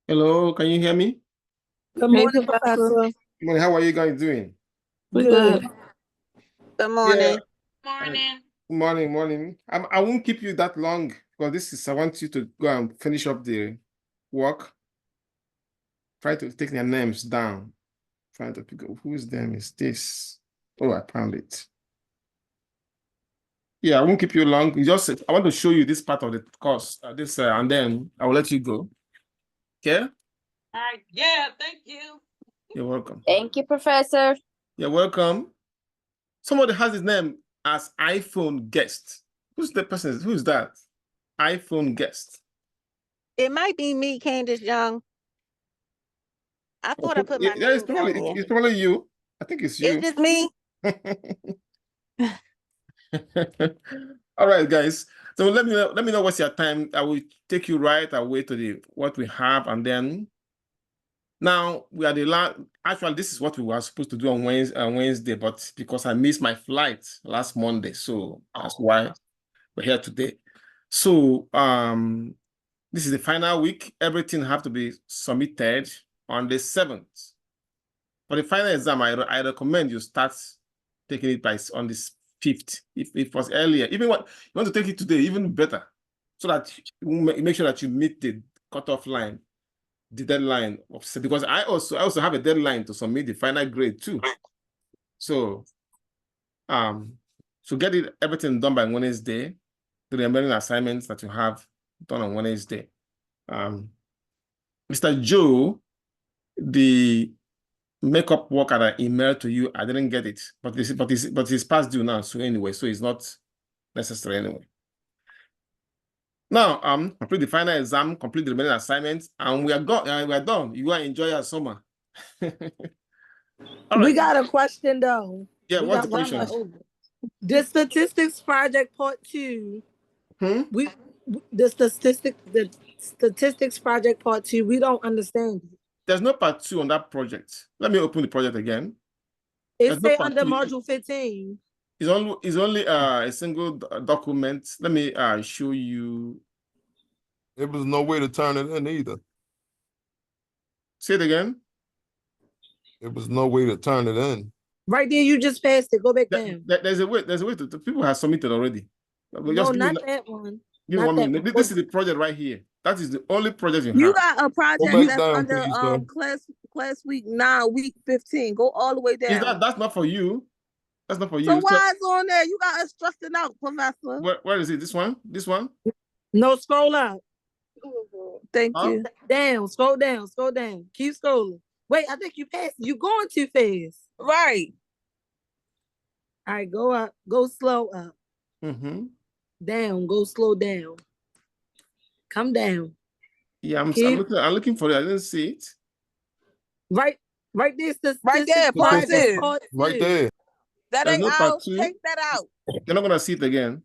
Hello, can you hear me? Good morning, Professor. Good morning. How are you guys doing? Good. Good morning. Morning. Morning. I won't keep you that long because I want you to go and finish up the work. Try to take their names down. Trying to pick up whose name is this. Oh, I found it. Yeah, I won't keep you long. I want to show you this part of the course, and then I will let you go. Okay? All right. Yeah, thank you. You're welcome. Thank you, Professor. You're welcome. Somebody has his name as iPhone guest. Who's the person? Who's that? iPhone guest. It might be me, Candace Young. I thought I put my name down there. It's probably you. I think it's you. It's just me. All right, guys. So let me know what's your time. I will take you right away to what we have, and then now we are the last. Actually, this is what we were supposed to do on Wednesday, but because I missed my flight last Monday, so that's why we're here today. So this is the final week. Everything have to be submitted on the 7th. For the final exam, I recommend you start taking it on the 5th. If it was earlier, even what you want to take it today, even better, so that you make sure that you meet the cutoff line, the deadline because I also have a deadline to submit the final grade too. So get everything done by Wednesday, the remaining assignments that you have done on Wednesday. Mr. Joe, the makeup work that I emailed to you, I didn't get it, but it's past due now. So anyway, so it's not necessary anyway. Now, complete the final exam, complete the remaining assignments, and we are done. You are enjoy your summer. All right. We got a question though. Yeah, what's the question? The statistics project part 2. The statistics project part 2. We don't understand it. There's no part 2 on that project. Let me open the project again. It's say under module 15. It's only a single document. Let me show you. There was no way to turn it in either. Say it again. There was no way to turn it in. Right there, you just passed it. Go back down. There's a way. The people have submitted already. No, not that one. Give me 1 minute. This is the project right here. That is the only project you have. You got a project that's under class week 9, week 15. Go all the way down. That's not for you. That's not for you. So why is on there? You got us stressing out, Professor. Where is it? This one? This one? No, scroll up. Thank you. Down, scroll down. Keep scrolling. Wait, I think you passed. You're going too fast. Right. All right, go up. Go slow up. Down. Go slow down. Come down. Yeah, I'm looking for it. I didn't see it. Right there. Right there. Right there. That ain't out. Take that out. You're not gonna see it again.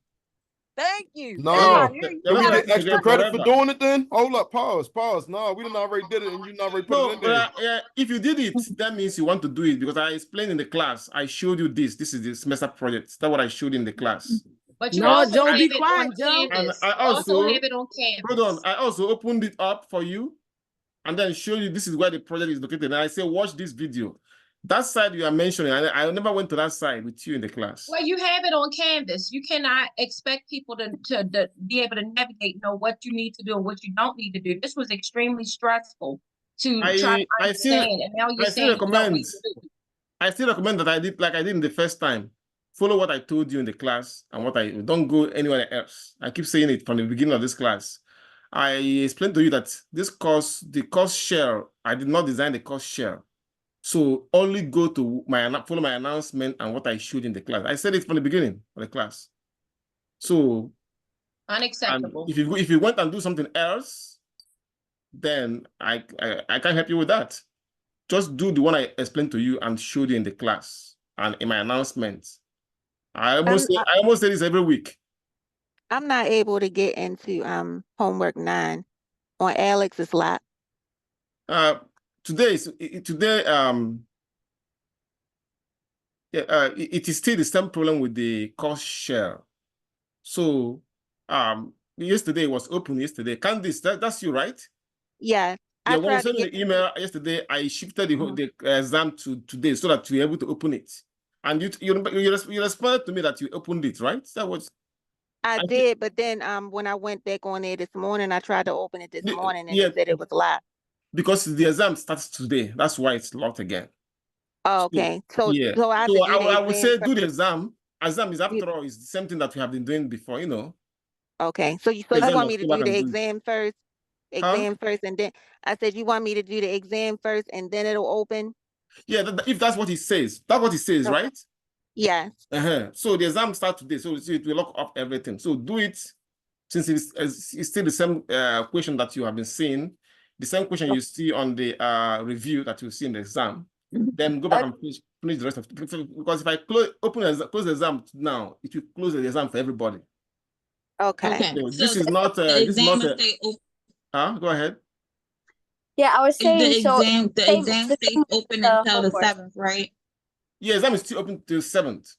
Thank you. No. Can we get extra credit for doing it then? Hold up. Pause. No, we done already did it and you already put it in there. Yeah, if you did it, that means you want to do it because I explained in the class. I showed you this. This is the semester project. That's what I showed in the class. But you also don't have be it quiet, on Joe. Canvas. And I also have it on Canvas. Hold on. I also opened it up for you and then show you this is where the project is located. And I say, watch this video. That side you are mentioning, I never went to that side with you in the class. Well, you have it on Canvas. You cannot expect people to be able to navigate, know what you need to do and what you don't need to do. This was extremely stressful. to try to understand, and now you're saying you don't want to do. I still recommend that I did like I did in the first time. Follow what I told you in the class and what I don't go anywhere else. I keep saying it from the beginning of this class. I explained to you that this course, the course share, I did not design the course share. So only go to follow my announcement and what I showed in the class. I said it from the beginning of the class. So unacceptable. If you went and do something else, then I can't help you with that. Just do the one I explained to you and showed you in the class and in my announcement. I almost say this every week. I'm not able to get into homework 9 on Alex's lap. Today it is still the same problem with the course share. So yesterday was open yesterday. Candice, that's you, right? Yeah. Yeah, when you sent me the email yesterday, I shifted the exam to today so that you're able to open it. And you responded to me that you opened it, right? That was I did, but then when I went back on there this morning, I tried to open it this morning and it said it was locked. Because the exam starts today. That's why it's locked again. Oh, okay. So I would say do the exam. Exam is after all is the same thing that we have been doing before, you know. Okay. So you want me to do the exam first? Exam first, and then I said you want me to do the exam first and then it'll open? Yeah, if that's what it says. That's what it says, okay. Right? Yes. So the exam starts today. So it will lock up everything. So do it since it's still the same question that you have been seeing, the same question you see on the review that you see in the exam. Then go back and finish the rest of it. Because if I close the exam now, it will close the exam for everybody. Okay. So this is not this is not go ahead. Yeah, I was saying the exam stays open until the 7th, right? Yeah, exam is still open till 7th.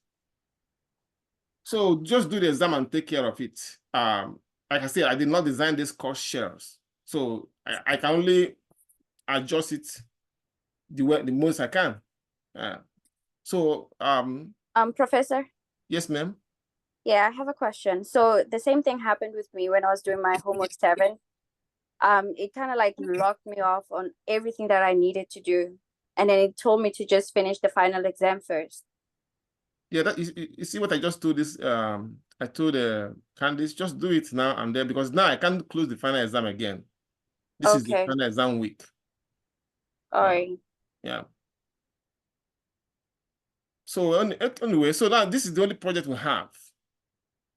So just do the exam and take care of it. Like I said, I did not design this course shares. So I can only adjust it the most I can. Professor? Yes, ma'am. Yeah, I have a question. So the same thing happened with me when I was doing my homework 7. It kind of like locked me off on everything that I needed to do. And then it told me to just finish the final exam first. Yeah, you see what I just told this. I told Candice, just do it now and then because now I can't close the final exam again. This is the final exam week. All right. Yeah. So anyway, so now this is the only project we have.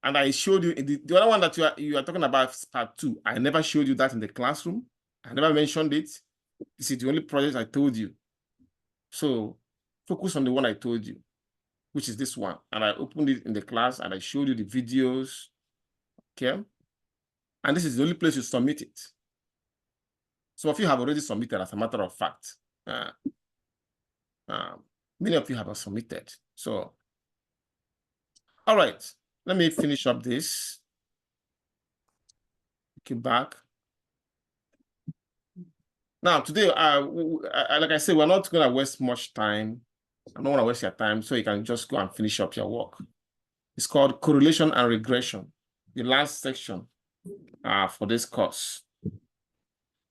And I showed you the other one that you are talking about, part 2. I never showed you that in the classroom. I never mentioned it. This is the only project I told you. So focus on the one I told you, which is this one. And I opened it in the class and I showed you the videos. Okay. And this is the only place you submit it. Some of you have already submitted, as a matter of fact. Many of you have submitted. So, all right. Let me finish up this. Get back. Now, today, like I said, we're not going to waste much time. I don't want to waste your time, so you can just go and finish up your work. It's called Correlation and Regression, the last section for this course.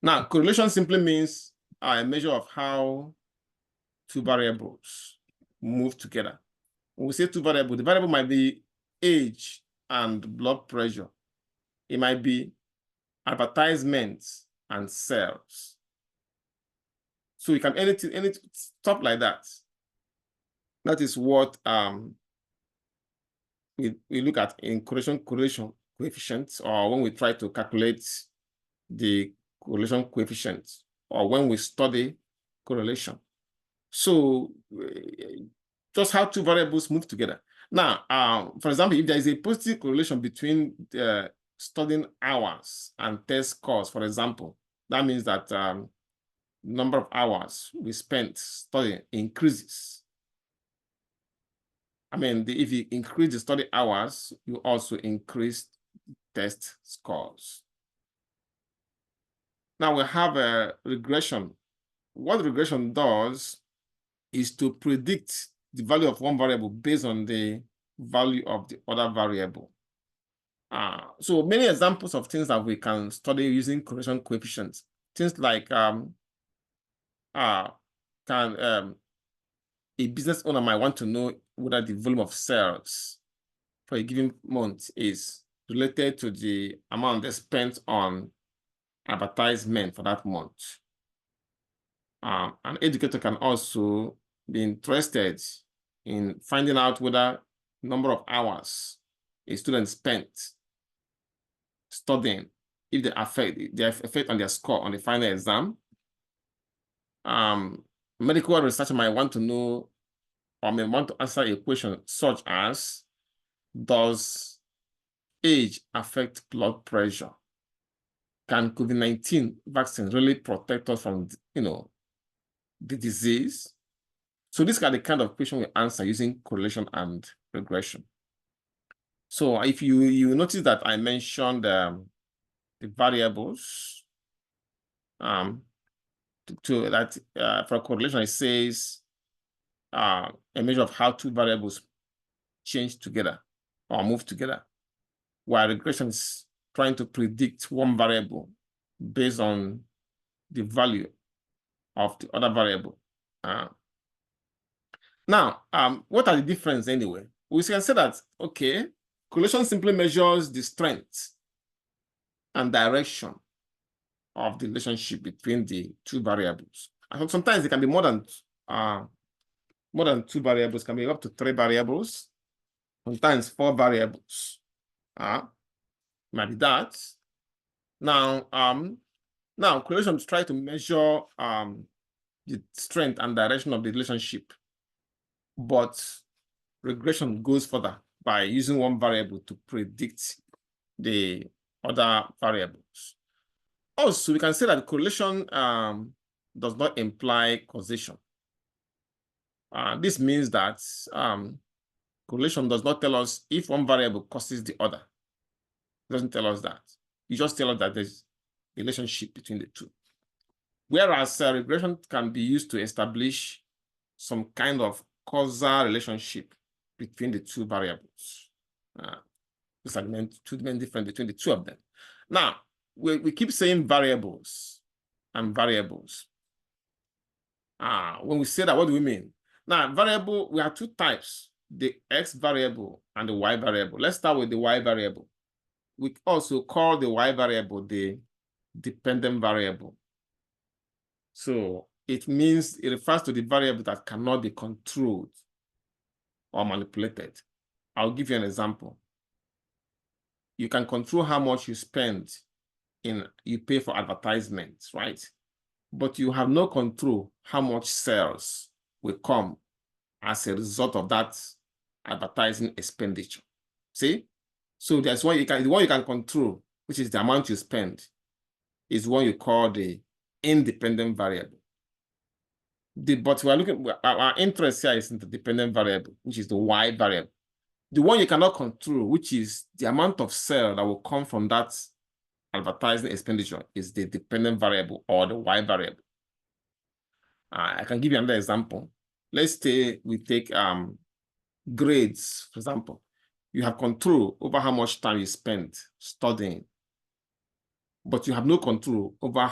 Now, correlation simply means a measure of how two variables move together. When we say two variables, the variable might be age and blood pressure. It might be advertisements and sales. So you can any stuff like that. That is what we look at in correlation coefficients, or when we try to calculate the correlation coefficient, or when we study correlation. So just how two variables move together. Now, for example, if there is a positive correlation between studying hours and test scores, for example, that means that number of hours we spent studying increases. I mean, if you increase the study hours, you also increase test scores. Now we have a regression. What regression does is to predict the value of one variable based on the value of the other variable. So many examples of things that we can study using correlation coefficients. Things like can a business owner might want to know whether the volume of sales for a given month is related to the amount they spent on advertisement for that month. An educator can also be interested in finding out whether number of hours a student spent studying, if they have effect on their score on the final exam. Medical researcher might want to know or may want to answer a question such as, does age affect blood pressure? Can COVID-19 vaccine really protect us from, the disease? So these are the kind of questions we answer using correlation and regression. So if you notice that I mentioned the variables, for correlation, it says a measure of how two variables change together or move together, while regression is trying to predict one variable based on the value of the other variable. Now, what are the differences anyway? We can say that, okay, correlation simply measures the strength and direction of the relationship between the two variables. And sometimes it can be more than two variables, can be up to 3 variables, sometimes 4 variables. Might be that. Now, correlation try to measure the strength and direction of the relationship, but regression goes further by using one variable to predict the other variables. Also, we can say that correlation does not imply causation. This means that correlation does not tell us if one variable causes the other. It doesn't tell us that. It just tells us that there's a relationship between the two. Whereas regression can be used to establish some kind of causal relationship between the two variables. These are two main difference between the two of them. Now, we keep saying variables and variables. When we say that, what do we mean? Now, variable, we have 2 types, the X variable and the Y variable. Let's start with the Y variable. We also call the Y variable the dependent variable. So it means it refers to the variable that cannot be controlled or manipulated. I'll give you an example. You can control how much you pay for advertisements, right? But you have no control how much sales will come as a result of that advertising expenditure. See? So there's the one you can control, which is the amount you spend, is what you call the independent variable. But our interest here is in the dependent variable, which is the Y variable. The one you cannot control, which is the amount of sale that will come from that advertising expenditure, is the dependent variable or the Y variable. I can give you another example. Let's say we take grades, for example. You have control over how much time you spend studying, but you have no control over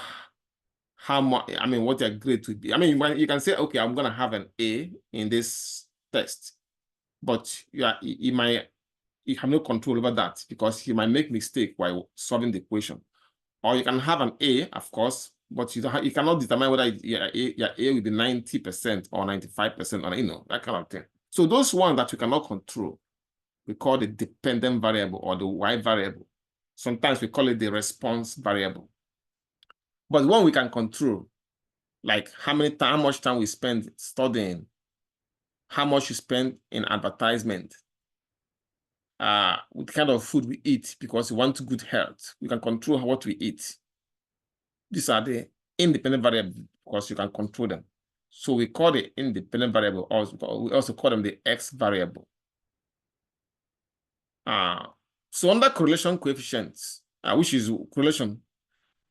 how much, what your grade would be. You can say, okay, I'm going to have an A in this test, but you have no control over that because you might make mistake while solving the equation. Or you can have an A, of course, but you cannot determine whether your A will be 90% or 95% or that kind of thing. So those ones that you cannot control, we call the dependent variable or the Y variable. Sometimes we call it the response variable. But one we can control, like how much time we spend studying, how much you spend in advertisement, what kind of food we eat because we want good health. We can control what we eat. These are the independent variables because you can control them. So we call the independent variable, we also call them the X variable. So under correlation coefficients, which is correlation,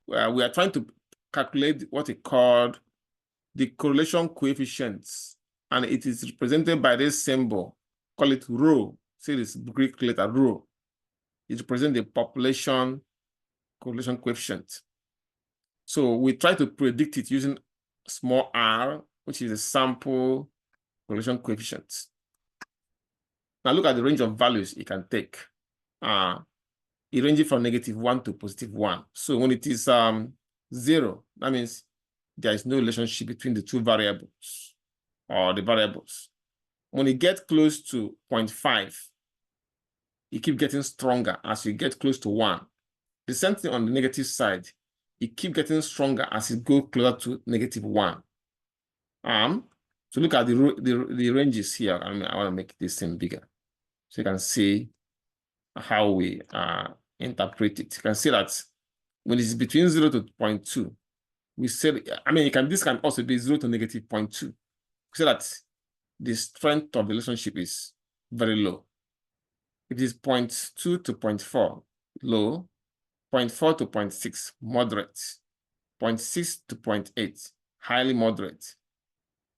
we are trying to calculate what is called the correlation coefficients, and it is represented by this symbol, call it rho. See this Greek letter rho. It represents the population correlation coefficient. So we try to predict it using small r, which is the sample correlation coefficient. Now look at the range of values it can take. It ranges from -1 to +1. So when it is 0, that means there is no relationship between the two variables or the variables. When it gets close to 0.5, it keeps getting stronger as you get close to 1. The same thing on the negative side, it keeps getting stronger as it goes closer to -1. So look at the ranges here. I want to make this thing bigger so you can see how we interpret it. You can see that when it's between 0 to 0.2, we say, this can also be 0 to -0.2. We say that the strength of the relationship is very low. It is 0.2 to 0.4, low. 0.4 to 0.6, moderate. 0.6 to 0.8, highly moderate.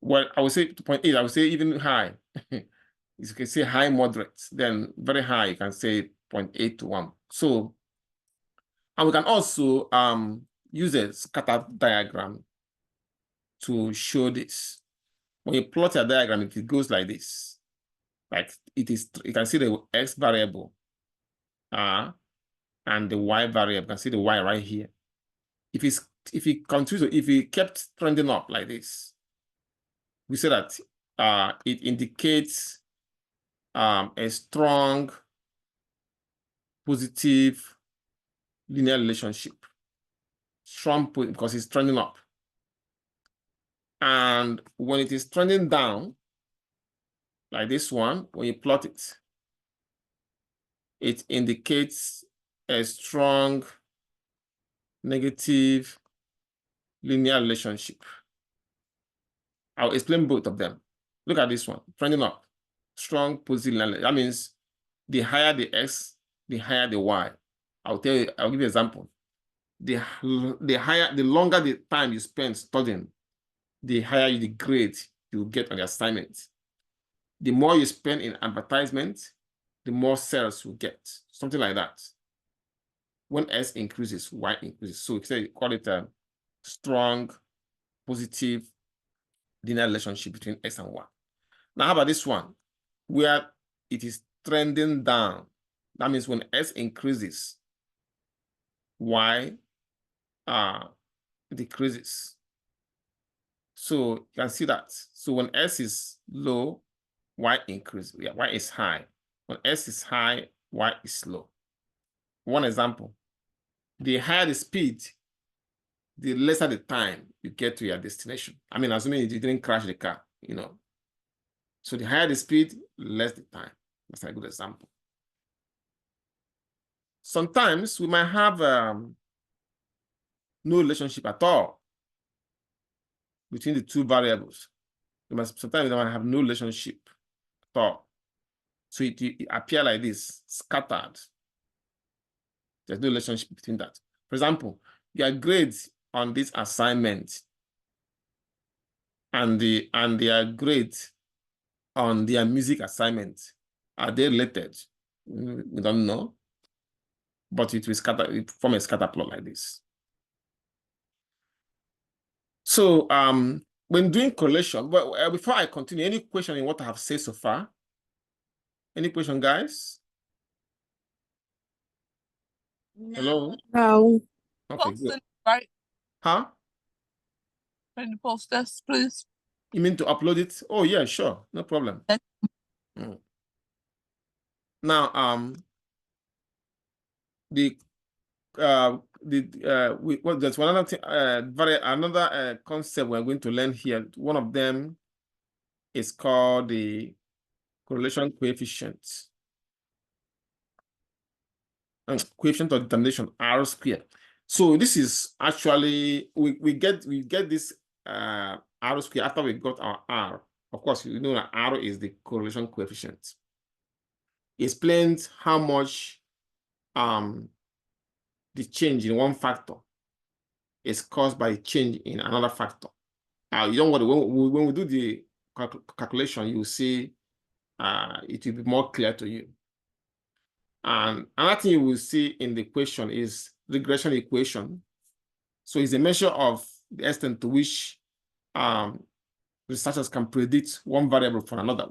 Well, I would say to 0.8, I would say even high. You can say high, moderate, then very high, you can say 0.8 to 1. So, and we can also use a scatter diagram to show this. When you plot a diagram, it goes like this. Like it is, you can see the x variable and the y variable. You can see the y right here. If it kept trending up like this, we say that it indicates a strong positive linear relationship. Strong because it's trending up. And when it is trending down, like this one, when you plot it, it indicates a strong negative linear relationship. I'll explain both of them. Look at this one, trending up, strong positive linear. That means the higher the x, the higher the y. I'll give you an example. The longer the time you spend studying, the higher the grade you get on the assignment. The more you spend in advertisement, the more sales you get. Something like that. When S increases, Y increases. So we call it a strong, positive linear relationship between X and Y. Now, how about this one? Where it is trending down. That means when S increases, Y decreases. So you can see that. So when S is low, Y increases. Yeah, Y is high. When S is high, Y is low. One example. The higher the speed, the lesser the time you get to your destination. Assuming you didn't crash the car, So the higher the speed, less the time. That's a good example. Sometimes we might have no relationship at all between the two variables. Sometimes they might have no relationship at all. So it appears like this, scattered. There's no relationship between that. For example, your grades on this assignment and their grades on their music assignment, are they related? We don't know. But it form a scatter plot like this. So when doing correlation, but before I continue, any question in what I have said so far? Any question, guys? Hello? No. Okay, good. Right. Huh? Can you post this, please? You mean to upload it? Oh yeah, sure, no problem. Now there's another thing, another concept we're going to learn here. One of them is called the correlation coefficient. Coefficient of determination, R squared. So this is actually we get this R squared after we got our R. Of course, you know that R is the correlation coefficient. It explains how much the change in one factor is caused by a change in another factor. You don't worry, when we do the calculation, you will see it will be more clear to you. And another thing you will see in the equation is regression equation. So it's a measure of the extent to which researchers can predict one variable from another.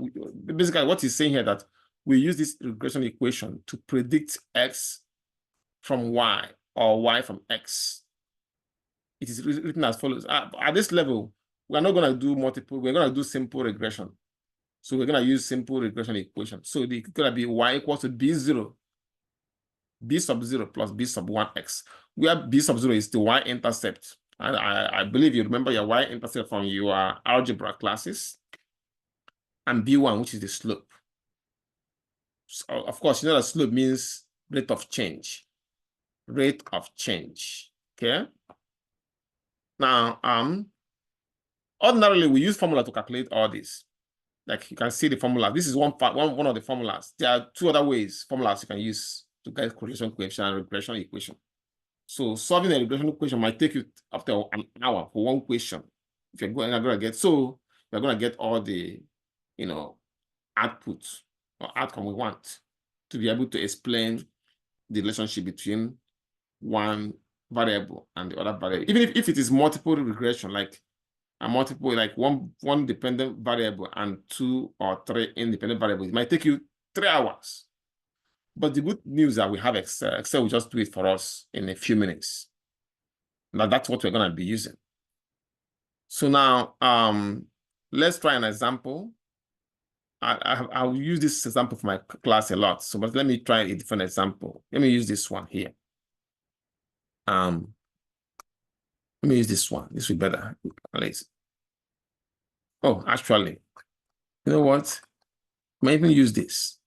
Basically, what he's saying here that we use this regression equation to predict X from Y or Y from X. It is written as follows. At this level, we're not going to do multiple, we're going to do simple regression. So we're going to use simple regression equation. So it's going to be Y equals to B0, B sub 0 plus B sub 1X, where B sub 0 is the Y-intercept. And I believe you remember your Y-intercept from your algebra classes, and B1, which is the slope. So of course, you know that slope means rate of change. Rate of change, okay? Now, ordinarily, we use formula to calculate all this. Like you can see the formula. This is one of the formulas. There are two other formulas you can use to get correlation coefficient and regression equation. So solving a regression equation might take you up to an hour for one question. If you're going to get, so you're going to get all the, output or outcome we want to be able to explain the relationship between one variable and the other variable. Even if it is multiple regression, like a multiple, like one dependent variable and 2 or 3 independent variables, it might take you 3 hours. But the good news is that we have Excel. Excel will just do it for us in a few minutes. Now that's what we're going to be using. So now, let's try an example. I'll use this example for my class a lot. So, but let me try a different example. Let me use this one here. Let me use this one. This will be better. Oh, actually, you know what? I might even use this.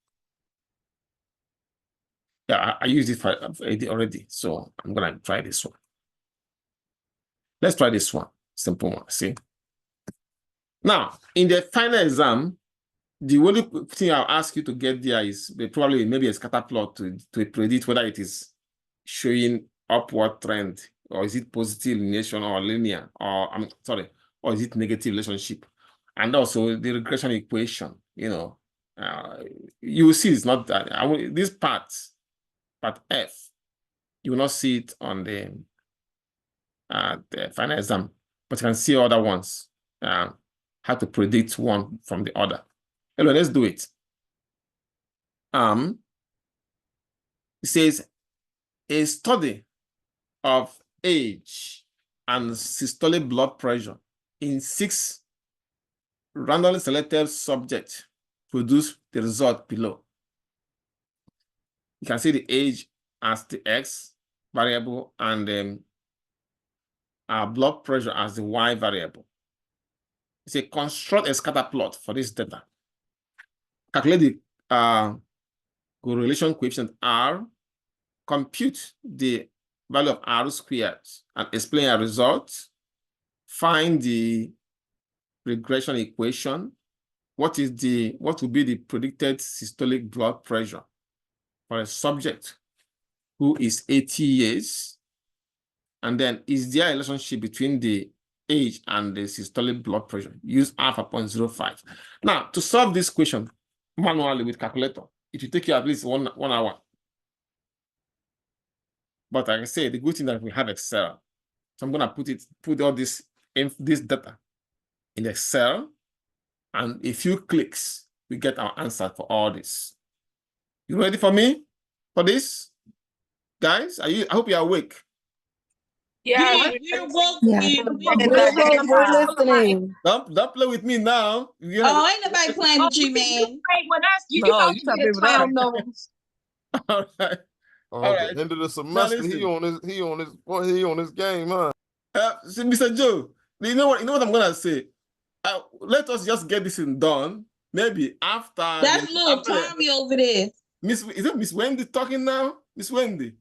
Yeah, I used it already. So I'm going to try this one. Let's try this one. Simple one, see? Now, in the final exam, the only thing I'll ask you to get there is probably maybe a scatter plot to predict whether it is showing upward trend, or is it positive lineation or linear, or or is it negative relationship? And also the regression equation, you will see it's not that. This part F, you will not see it on the final exam, but you can see other ones, how to predict one from the other. Hello, let's do it. It says a study of age and systolic blood pressure in 6 randomly selected subjects produced the result below. You can see the age as the X variable and our blood pressure as the Y variable. It says construct a scatter plot for this data. Calculate the correlation coefficient R, compute the value of R squared, and explain a result. Find the regression equation. What will be the predicted systolic blood pressure for a subject who is 80 years? And then, is there a relationship between the age and the systolic blood pressure? Use alpha 0.05. Now, to solve this question manually with calculator, it will take you at least one hour. But like I say, the good thing that we have Excel. So I'm gonna put all this data in Excel, and a few clicks, we get our answer for all this. You ready for me for this? Guys, I hope you're awake. Yeah, we're woke. We're listening. Don't play with me now. Ain't nobody playing with you, man. You about to get clown nose. All right. All right. End of the semester, he on his game, huh? Mr. Joe, you know what I'm gonna say? Let us just get this done. Maybe after. That's little Tommy over there. Is it Miss Wendy talking now? Miss Wendy.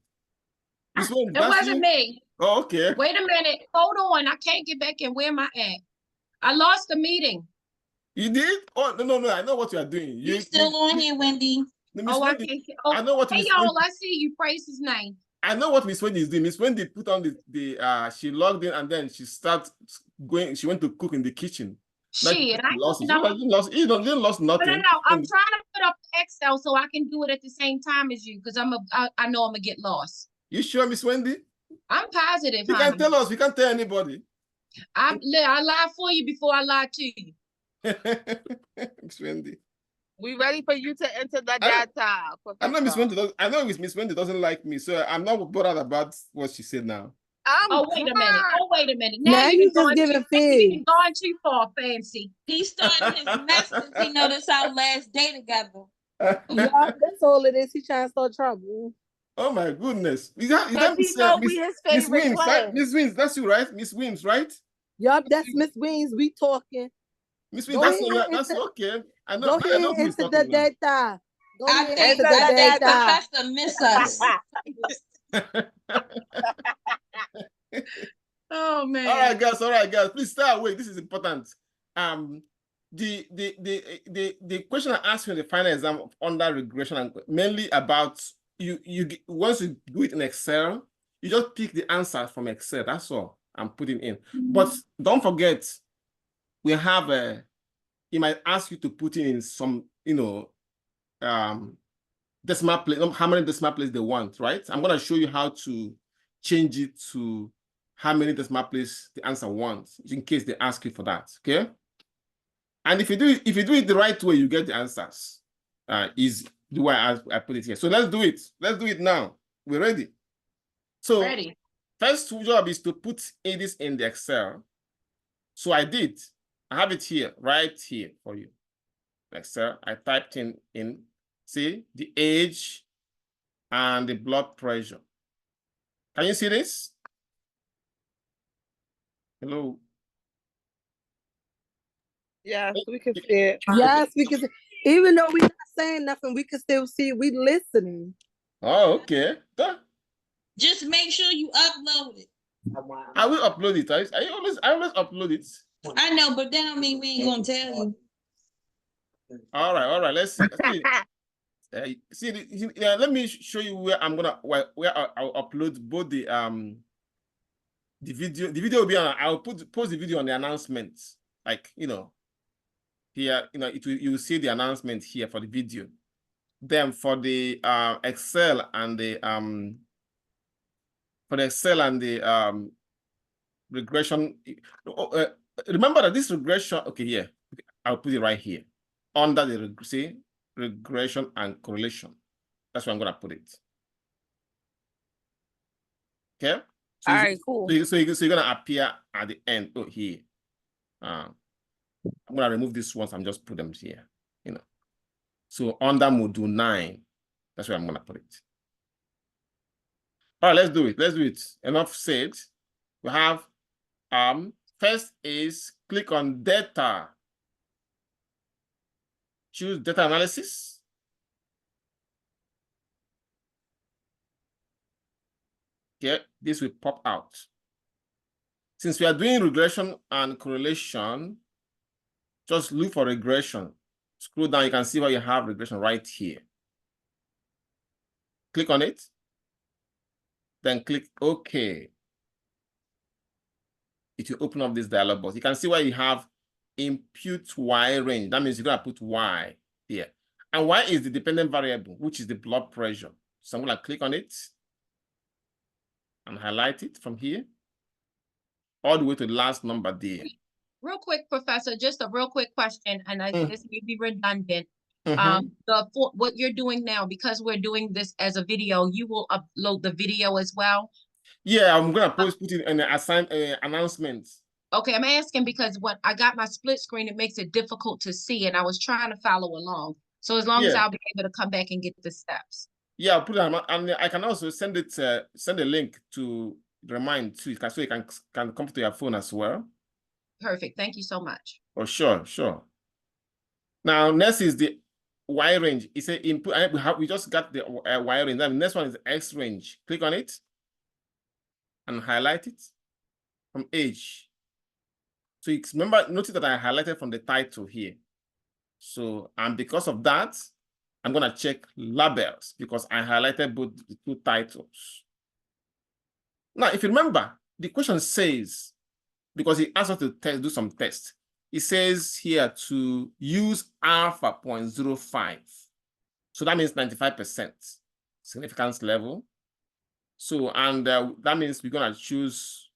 It wasn't me. Oh, okay. Wait a minute. Hold on. I can't get back in. Where am I at? I lost the meeting. You did? Oh, no. I know what you are doing. You still on here, Wendy? I can't. I know what. Hey, y'all. I see you. Praise his name. I know what Miss Wendy is doing. Miss Wendy put on she logged in and then she started going. She went to cook in the kitchen. Shit, I lost. You didn't lost nothing. No. I'm trying to put up Excel so I can do it at the same time as you, because I know I'm gonna get lost. You sure, Miss Wendy? I'm positive. You can't tell us. We can't tell anybody. I lie for you before I lie to you. Miss Wendy. We ready for you to enter the data. I know Miss Wendy Miss Wendy doesn't like me, so I'm not bothered about what she said now. Oh, wait a minute. Oh, wait a minute. Now you just giving feed. Going too far, fancy. He's starting his mess because he know this our last day together. Yeah, that's all it is. He trying to start trouble. Oh my goodness. Because he know we his favorite class. Miss Wins, that's you, right? Miss Wins, right? Yup, that's Miss Wins. We talking. Miss Wins, that's okay. I know. Go ahead who is into the talking now. data. Go I ahead think into the data. Professor miss us. Oh man. All right, guys. Please stay awake. This is important. The question I asked you in the final exam under regression and mainly about you once you do it in Excel, you just pick the answer from Excel. That's all I'm putting in. But don't forget, we have it might ask you to put in some, decimal place, how many decimal places they want, right? I'm going to show you how to change it to how many decimal places the answer wants, in case they ask you for that, okay? And if you do it the right way, you get the answers. Is the way I put it here. So let's do it. Let's do it now. We're ready. So Ready. First job is to put this in the Excel. So I did. I have it here, right here for you. Excel. I typed in, see, the age and the blood pressure. Can you see this? Hello. Yes, we can see it. Yes, we can see. Even though we're not saying nothing, we can still see it. We listening. Oh, okay. Just make sure you upload it. I will upload it. I always upload it. I know, but that don't mean we ain't gonna tell you. All right. Let's see. Let me show you where I'll upload both the video. The video will be on. I'll post the video on the announcement. Like here, you will see the announcement here for the video. Then for the Excel and the regression. Remember that this regression. Okay, yeah, I'll put it right here under the regression and correlation. That's where I'm gonna put it. Okay. So all right, cool. So you're gonna appear at the end. Oh, here. I'm gonna remove this ones. I'm just put them here. So under module 9, that's where I'm gonna put it. All right, let's do it. Enough said. We have first is click on data. Choose data analysis. Okay, this will pop out. Since we are doing regression and correlation, just look for regression. Scroll down, you can see where you have regression right here. Click on it. Then click OK. It will open up this dialog box. You can see where you have impute Y range. That means you're going to put Y here. And Y is the dependent variable, which is the blood pressure. So I'm going to click on it and highlight it from here all the way to the last number there. Real quick, Professor, just a real quick question, and this may be redundant. What you're doing now, because we're doing this as a video, you will upload the video as well? Yeah, I'm gonna put it in an assigned announcement. Okay, I'm asking because when I got my split screen, it makes it difficult to see, and I was trying to follow along. So as long as I'll be able to come back and get the steps. Yeah, I'll put it on, and I can also send a link to remind too, so you can come to your phone as well. Perfect. Thank you so much. Oh, sure. Now, next is the Y range. It's an input. We just got the Y range. Then the next one is X range. Click on it and highlight it from age. So notice that I highlighted from the title here. So, and because of that, I'm going to check labels because I highlighted both the two titles. Now, if you remember, the question says, because he asked us to do some tests, it says here to use alpha 0.05. So that means 95% significance level. So, and that means we're going to choose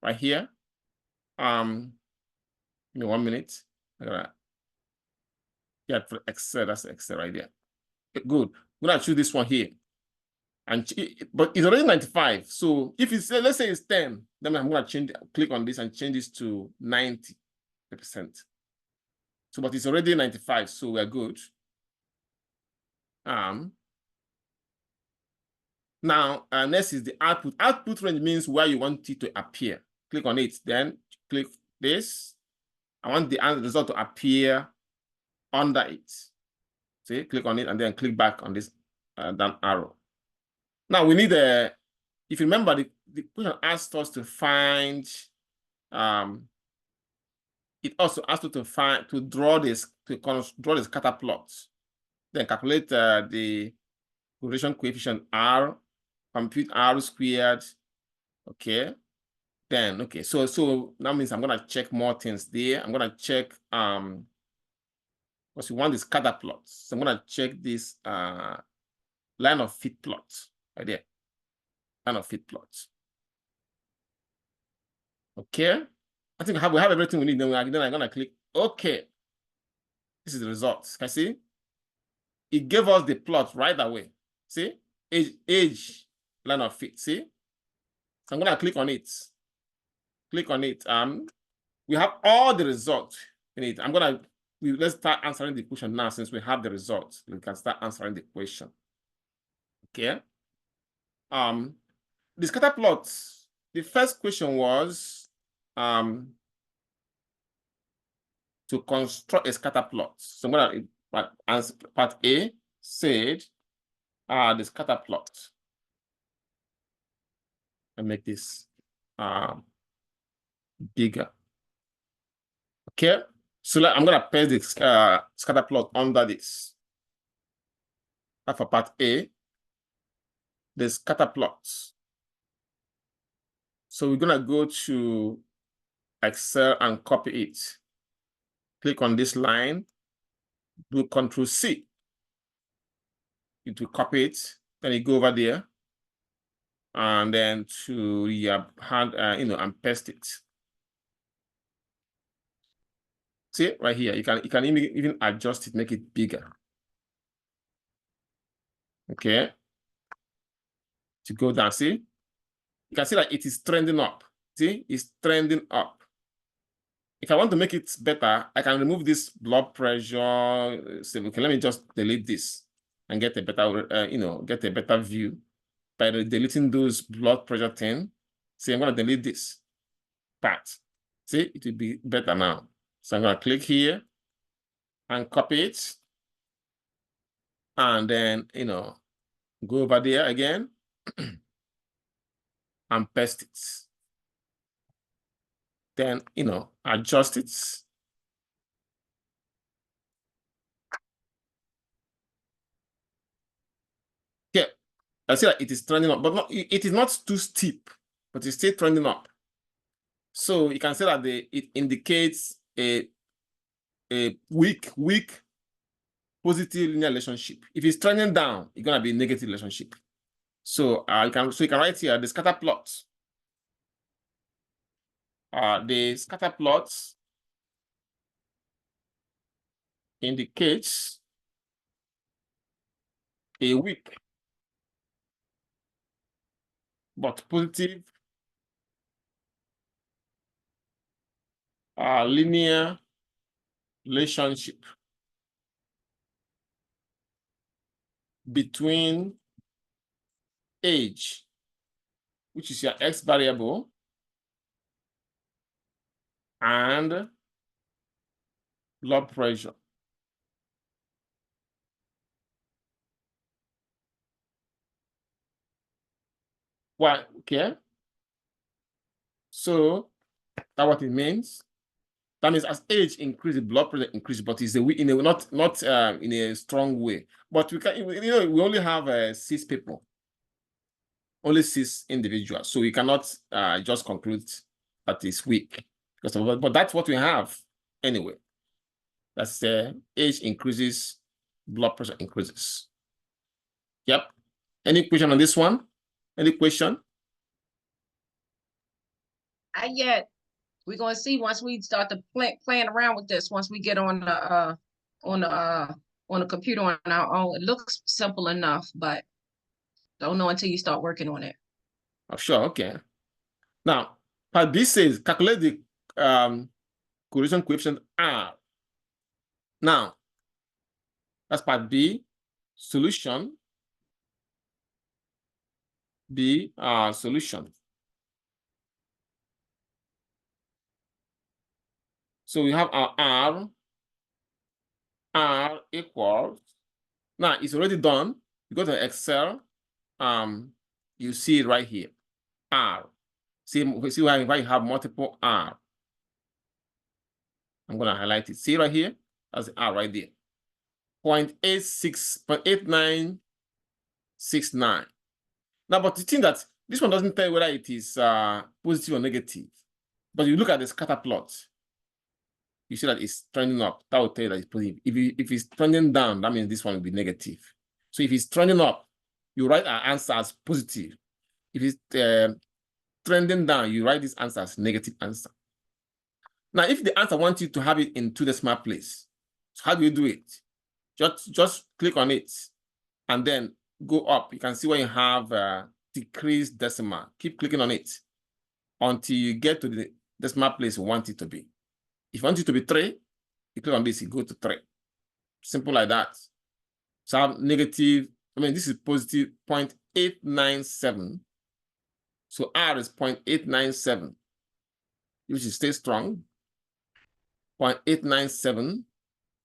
right here, Give me 1 minute. Yeah, for Excel, that's Excel right there. Good. I'm gonna choose this one here. But it's already 95. So if it's, let's say it's 10, then I'm gonna click on this and change this to 90%. So, but it's already 95, so we're good. Now, next is the output. Output range means where you want it to appear. Click on it, then click this. I want the result to appear under it. See, click on it and then click back on this down arrow. Now we need if you remember, the question asked us to find, it also asked us to draw the scatter plot. Then calculate the correlation coefficient R, compute R squared. Okay. Then, okay, so that means I'm gonna check more things there. I'm gonna check because we want the scatter plots. So I'm gonna check this line of fit plot right there. Line of fit plots. Okay. I think we have everything we need. Then I'm gonna click OK. This is the results. Can you see? It gave us the plot right away. See? Age line of fit. See? So I'm gonna click on it. Click on it. We have all the results in it. Let's start answering the question now. Since we have the results, we can start answering the question. Okay. The scatter plots. The first question was to construct a scatter plot. So I'm gonna answer part A. Said the scatter plot. And make this bigger. Okay, so I'm gonna paste the scatter plot under this. That's for part A. The scatter plots. So we're gonna go to Excel and copy it. Click on this line. Do Ctrl+C. It will copy it. Then you go over there, and then to your hand, and paste it. See right here, you can even adjust it, make it bigger. Okay. To go down, see, you can see that it is trending up. See, it's trending up. If I want to make it better, I can remove this blood pressure. So okay, let me just delete this and get a better, get a better view by deleting those blood pressure thing. See, I'm gonna delete this part. See, it will be better now. So I'm gonna click here and copy it, and then go over there again and paste it. Then adjust it. Okay, I see that it is trending up, but it is not too steep, but it's still trending up. So you can say that it indicates a weak positive linear relationship. If it's trending down, it's gonna be a negative relationship. So you can write here the scatter plot. The scatter plots indicates a weak but positive linear relationship between age, which is your X variable, and blood pressure. Why? Okay. So that's what it means. That means as age increases, blood pressure increases, but it's not in a strong way. But we can, we only have 6 people, only 6 individuals, so we cannot just conclude that it's weak. But that's what we have anyway. That's age increases, blood pressure increases. Yep. Any question on this one? Any question? Not yet. We're gonna see once we start to playing around with this. Once we get on the computer on our own, it looks simple enough, but don't know until you start working on it. Oh, sure. Okay. Now, part B says calculate the correlation coefficient R. Now, that's part B. Solution. B, solution. So we have our R. R equals. Now it's already done. You go to Excel. You see it right here. R. See why you have multiple R. I'm gonna highlight it. See right here? That's the R right there. 0.8969. Now, but the thing that this one doesn't tell you whether it is positive or negative. But you look at the scatter plot, you see that it's trending up. That will tell you that it's positive. If it's trending down, that means this one will be negative. So if it's trending up, you write our answer as positive. If it's trending down, you write this answer as negative answer. Now, if the answer wants you to have it in 2 decimal place, so how do you do it? Just click on it and then go up. You can see where you have decreased decimal. Keep clicking on it until you get to the decimal place you want it to be. If you want it to be 3, you click on this, you go to 3. Simple like that. So I have negative, this is positive 0.897. So R is 0.897, which is stay strong. 0.897,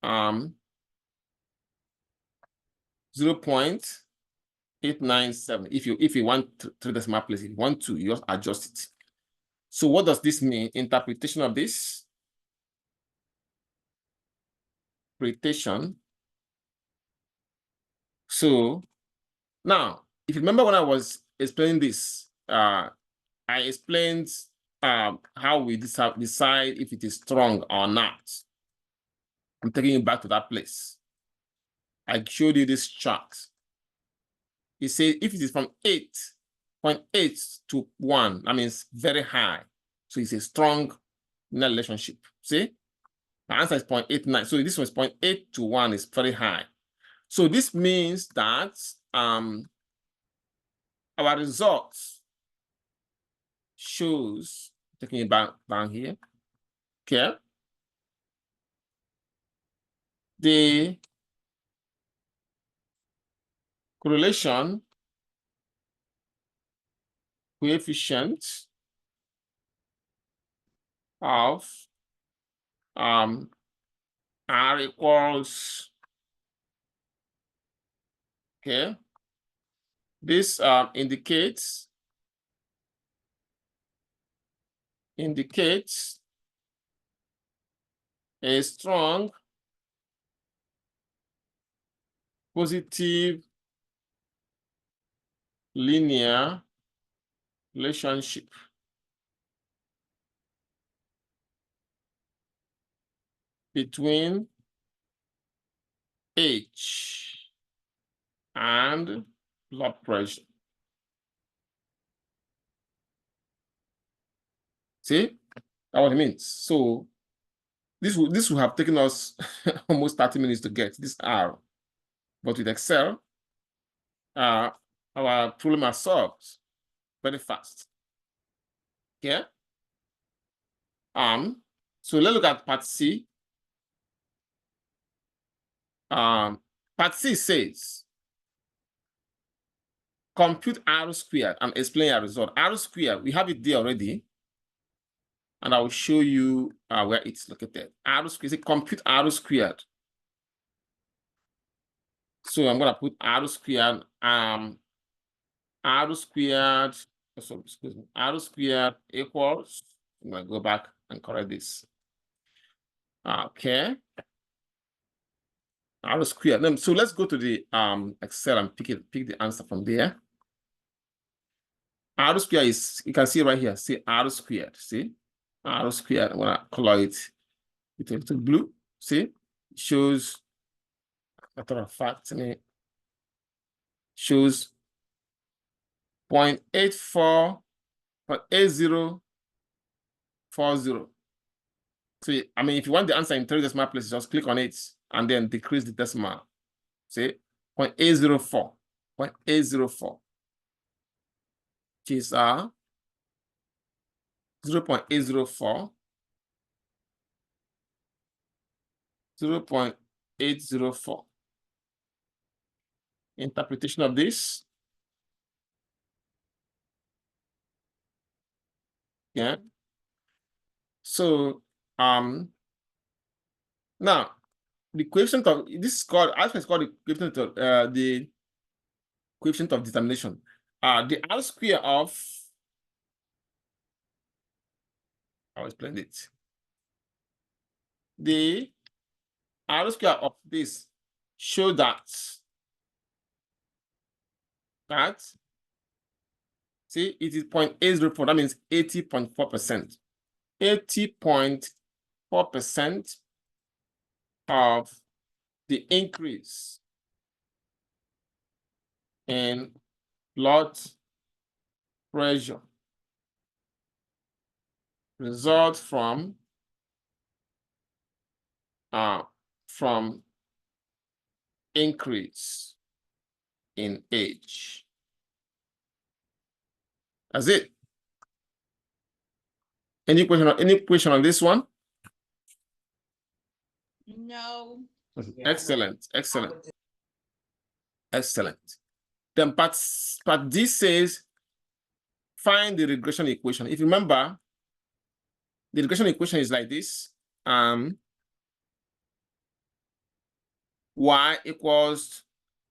0.897. If you want 3 decimal places, if you want to, you just adjust it. So what does this mean? Interpretation of this. Interpretation. So now, if you remember when I was explaining this, I explained how we decide if it is strong or not. I'm taking you back to that place. I showed you this chart. It says if it is from 8.8 to 1, that means very high. So it's a strong relationship. See? The answer is 0.89. So this one is 0.8 to 1 is very high. So this means that our results shows, taking it back down here, okay? The correlation coefficient of R equals, okay, this indicates a strong positive linear relationship between H and blood pressure. See, that's what it means. So this will have taken us almost 30 minutes to get this R, but with Excel, our problem is solved very fast. Okay. So let's look at part C. Part C says, compute R squared and explain our result. R squared, we have it there already. And I will show you where it's located. R squared, compute R squared. So I'm gonna put R squared, R squared, sorry, excuse me, R squared equals, I'm gonna go back and correct this. Okay. R squared. So let's go to the Excel and pick the answer from there. R squared is, you can see right here, see R squared, see? R squared, I'm gonna color it with a little blue, see? It shows, matter of fact, shows 0.8040. So, I mean, if you want the answer in 3 decimal places, just click on it and then decrease the decimal. See, 0.804, 0.804, which is 0.804, 0.804. Interpretation of this. Yeah. So, now the coefficient of this is called, actually it's called the coefficient of the coefficient of determination. The R square of, I'll explain it. The R square of this show that see, it is 0.804. That means 80.4%. 80.4% of the increase in blood pressure results from increase in age. That's it. Any question on this one? No. Excellent. Then part D says find the regression equation. If you remember, the regression equation is like this. Y equals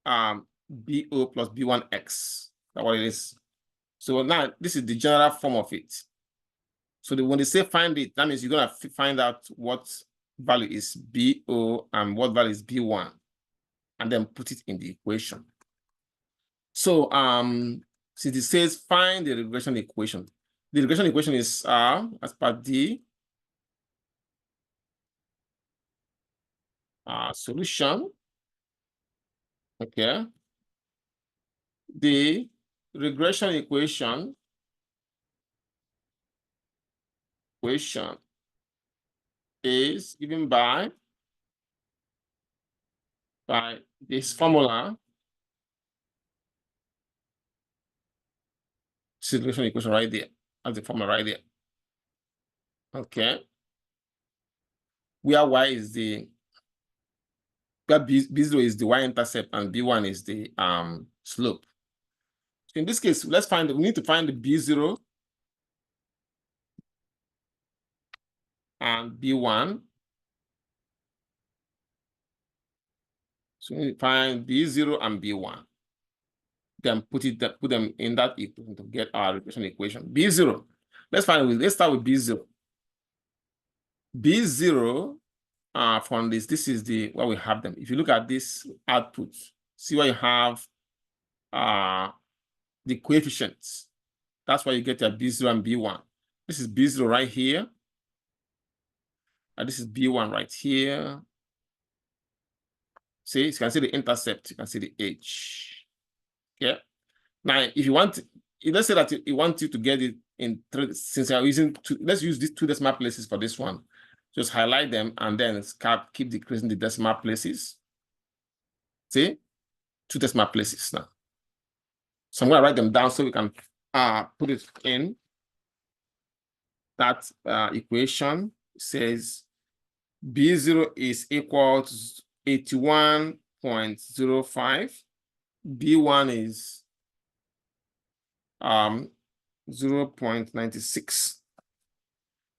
BO plus B1X. That's what it is. So now this is the general form of it. So when they say find it, that means you're gonna find out what value is BO and what value is B1, and then put it in the equation. So since it says find the regression equation, the regression equation is as part D, solution. Okay. The regression equation is given by this formula. Regression equation right there. That's the formula right there. Okay. Where Y is the B0 is the y-intercept and B1 is the slope. So in this case, we need to find the B0 and B1. So we need to find B0 and B1. Then put them in that equation to get our regression equation. B0. Let's start with B0. B0 from this is the where we have them. If you look at this output, see where you have the coefficients. That's why you get your B0 and B1. This is B0 right here. And this is B1 right here. See, you can see the intercept, you can see the H. Okay. Now, if you want, let's say that you want you to get it in since you're using let's use these 2 decimal places for this one. Just highlight them and then keep decreasing the decimal places. See, 2 decimal places now. So I'm going to write them down so we can put it in that equation. It says B0 is equal to 81.05. B1 is 0.96.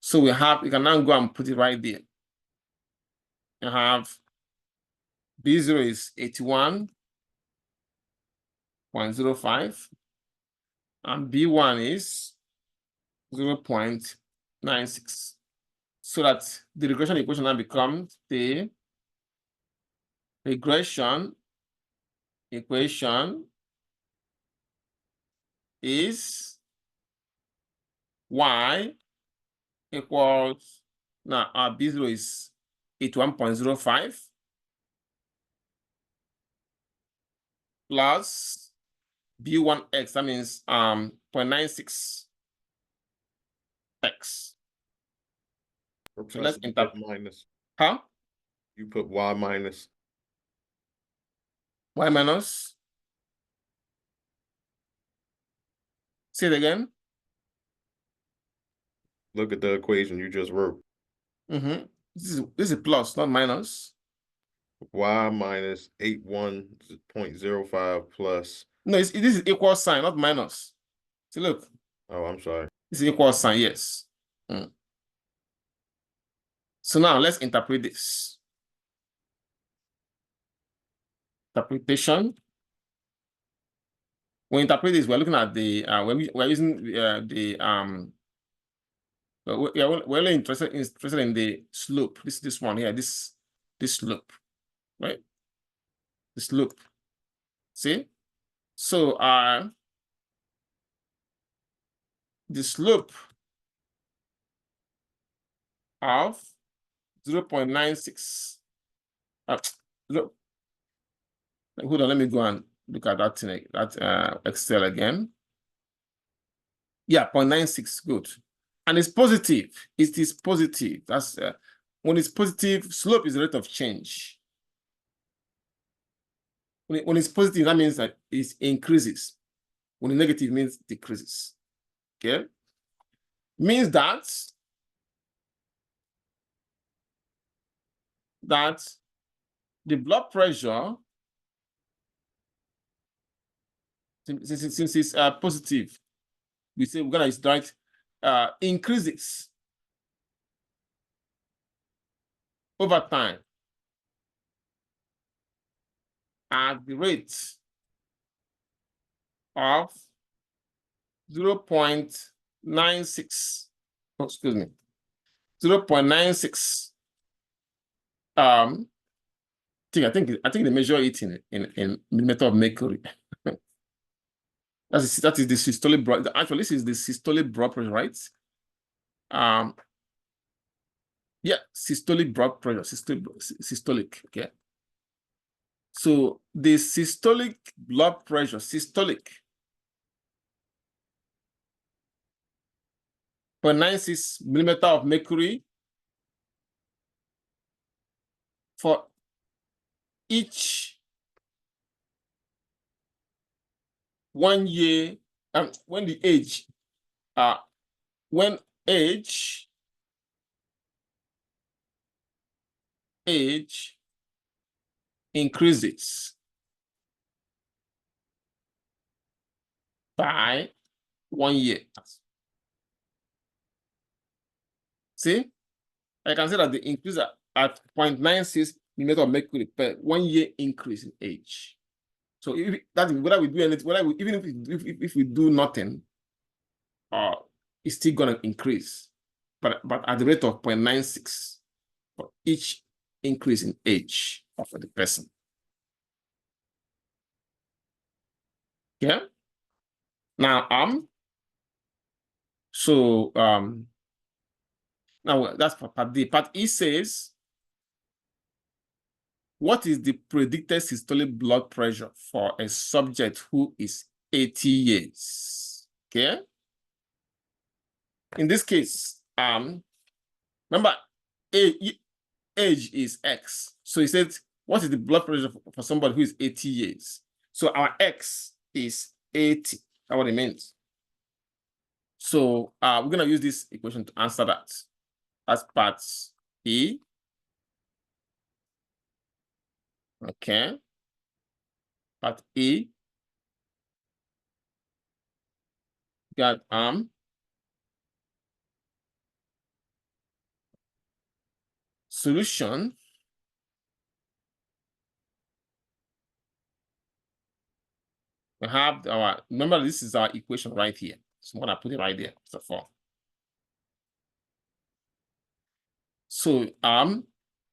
So we can now go and put it right there. You have B0 is 81.05 and B1 is 0.96. So that the regression equation now becomes the regression equation is Y equals, now our B0 is 81.05 plus B1X, that means 0.96X. So let's interpret minus. Huh? You put y minus. Y minus. Say it again. Look at the equation you just wrote. Mm-hmm. This is plus, not minus. Y minus 81.05 plus. No, this is equal sign, not minus. See, look. Oh, I'm sorry. This is equal sign, yes. So now let's interpret this. Interpretation. When we interpret this, we're looking at the we're using we're only interested in the slope. This one here, this slope, right? The slope. See? So the slope of 0.96. Look, hold on, let me go and look at that thing, that Excel again. Yeah, 0.96, good. And it's positive. It is positive. That's when it's positive, slope is the rate of change. When it's positive, that means that it increases. When it's negative, it means decreases. Okay? Means that the blood pressure, since it's positive, we say we're gonna start increases over time at the rate of 0.96. Oh, excuse me, 0.96. I think they measure it in millimeter of mercury. that is the systolic blood. Actually, this is the systolic blood pressure, right? Yeah, systolic blood pressure, systolic. Okay. So the systolic blood pressure, systolic, 0.96 millimeter of mercury for each 1 year, when the age, when age increases by 1 year. See, I can say that the increase at 0.96 millimeter of mercury per 1 year increase in age. So if that whether we do anything, even if we do nothing, it's still gonna increase, but at the rate of 0.96 for each increase in age of the person. Yeah. Now now that's for part D. Part E says, what is the predicted systolic blood pressure for a subject who is 80 years? Okay. In this case, remember, age is X. So he said, what is the blood pressure for somebody who is 80 years? So our X is 80. That's what it means. So we're going to use this equation to answer that. That's part E. Okay. Part E. Got solution. We have our, remember, this is our equation right here. So I'm going to put it right there, first of all. So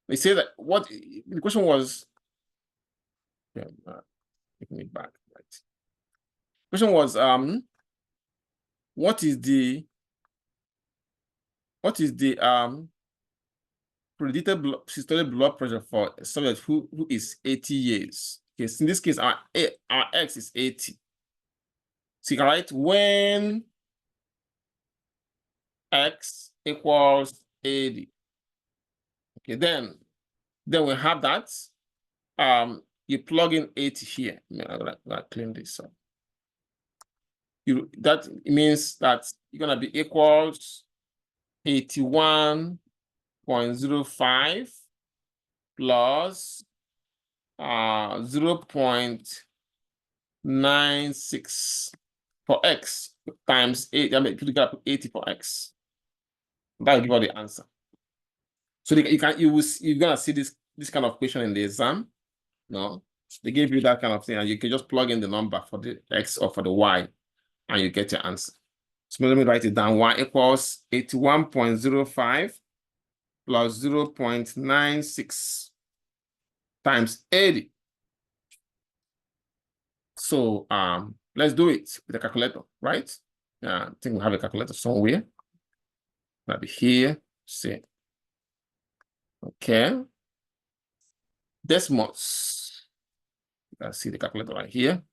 they say that what the question was, taking it back, right? Question was what is the predicted systolic blood pressure for a subject who is 80 years? Okay, so in this case, our X is 80. So you can write when X equals 80. Okay, then we have that. You plug in 80 here. I'm gonna clean this up. That means that you're gonna be equals 81.05 plus 0.96 for x times 8. I mean, you got to put 80 for x. That'll give you the answer. So you're gonna see this kind of question in the exam. No, they give you that kind of thing, and you can just plug in the number for the x or for the y, and you get your answer. So let me write it down. Y equals 81.05 plus 0.96 times 80. So let's do it with a calculator, right? I think we have a calculator somewhere. Maybe here. See. Okay. Decimals. You can see the calculator right here.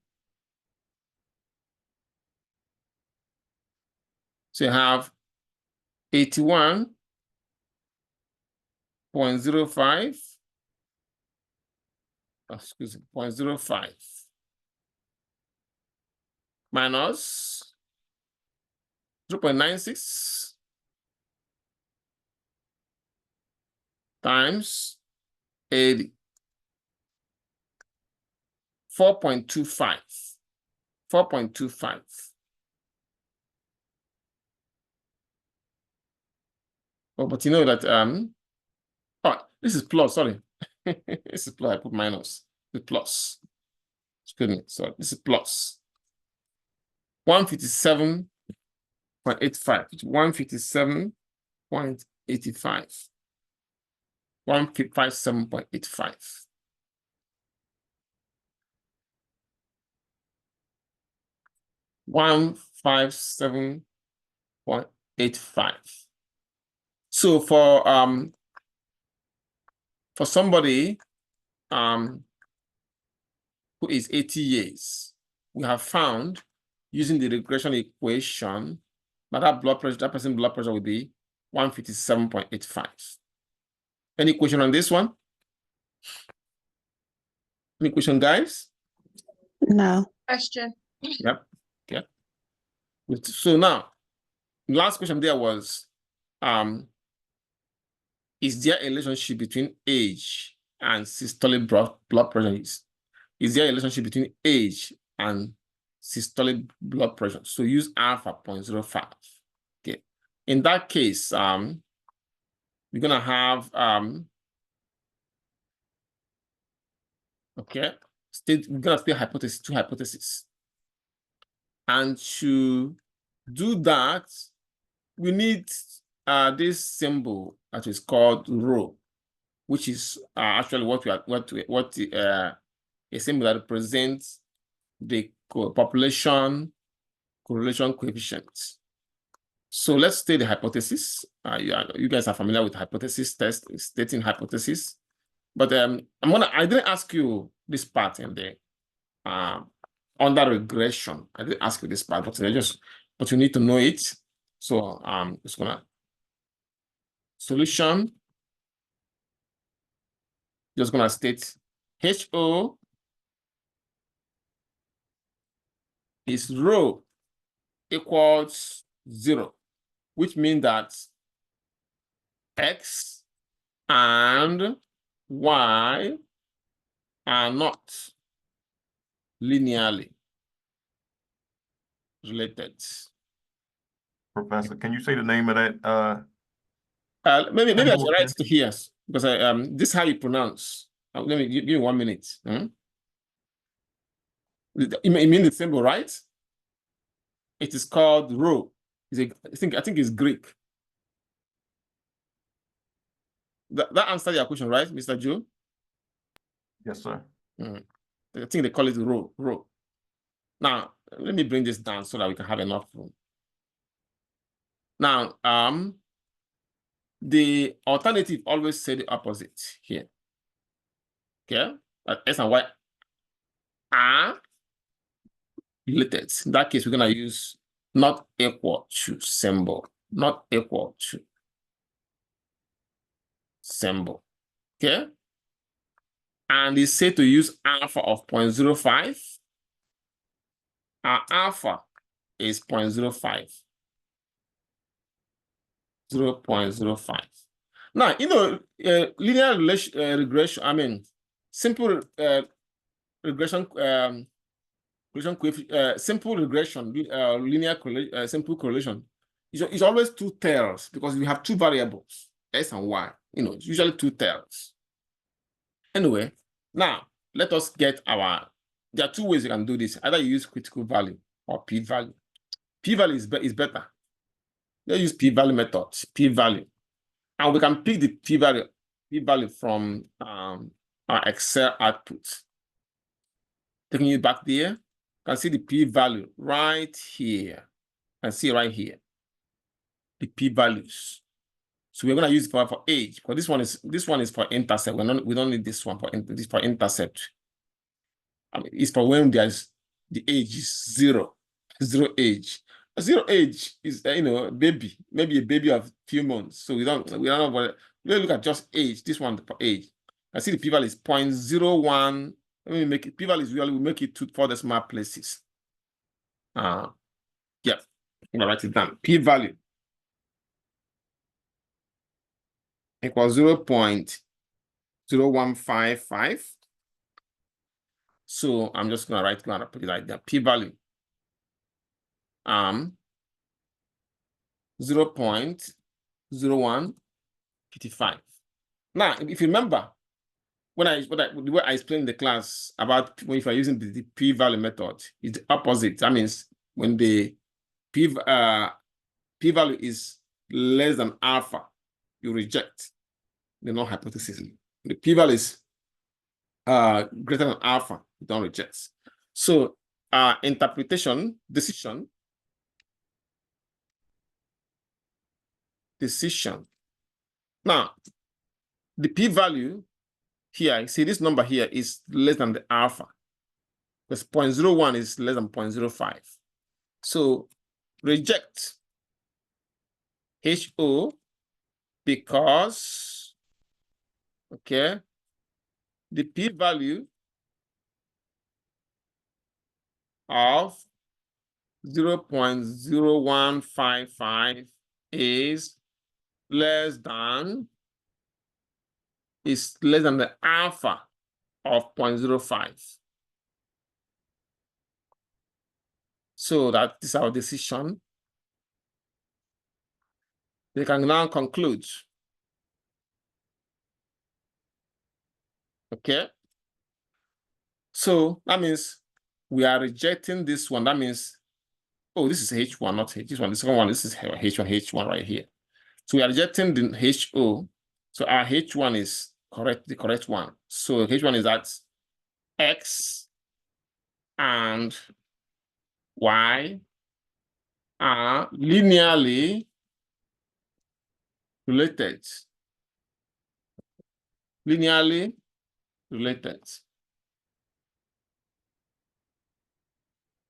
So you have 81.05. Excuse me, 0.05 minus 0.96 times 80. 4.25. 4.25. Oh, but you know that oh, this is plus, sorry. This is plus, I put minus. The plus. Excuse me. So this is plus. 157.85. 157.85. 157.85. $157.85. So for somebody who is 80 years, we have found using the regression equation that person's blood pressure will be 157.85. Any question on this one? Any question, guys? No. Question. Yep. Yep. So now, last question there was, is there a relationship between age and systolic blood pressure? Is there a relationship between age and systolic blood pressure? So use alpha 0.05. Okay. In that case, we're gonna have okay, we're gonna state hypothesis, two hypotheses. And to do that, we need this symbol that is called rho, which is actually a symbol that represents the population correlation coefficient. So let's state the hypothesis. You guys are familiar with hypothesis test, stating hypothesis. But I didn't ask you this part in the under regression. I didn't ask you this part, but you need to know it. So just gonna solution. Just gonna state HO is rho equals 0, which means that X and Y are not linearly related. Professor, can you say the name of that? Maybe I should write it here because this is how you pronounce. Let me give you 1 minute. You mean the symbol, right? It is called rho. I think it's Greek. That answered your question, right, Mr. Joe? Yes, sir. I think they call it rho. Now, let me bring this down so that we can have enough room. Now, the alternative always say the opposite here. Okay, that X and Y are related. In that case, we're gonna use not equal to symbol, not equal to symbol. Okay. And it's said to use alpha of 0.05. Our alpha is 0.05. 0.05. Now, linear regression, I mean, simple regression, simple regression, linear simple correlation is always two tails because we have two variables, x and y. It's usually two tails. Anyway, now let us get there are two ways you can do this. Either you use critical value or p-value. P-value is better. Let's use p-value method, p-value. And we can pick the p-value from our Excel output. Taking it back there, you can see the p-value right here. You can see right here the p-values. So we're going to use it for age, because this one is for intercept. We don't need this one for intercept. I mean, it's for when the age is zero age. Zero age is baby, maybe a baby of few months. So we don't know what we look at just age. This one for age. I see the p-value is 0.01. Let me make it p-value is really we make it to 4 decimal places. Yeah, I'm gonna write it down. P-value equals 0.0155. So I'm just gonna put it like that. P-value 0.0155. Now, if you remember, the way I explained in the class about when if you're using the p-value method, it's the opposite. That means when the p-value is less than alpha, you reject the null hypothesis. The p-value is greater than alpha, you don't reject. So interpretation, decision. Now, the p-value here, see this number here is less than the alpha, because 0.01 is less than 0.05. So reject HO because, okay, the p-value of 0.0155 is less than the alpha of 0.05. So that is our decision. They can now conclude. Okay. So that means we are rejecting this one. That means, oh, this is H1, not H. This one, the second one, this is H1 right here. So we are rejecting the HO. So our H1 is correct, the correct one. So H1 is that X and Y are linearly related. Linearly related.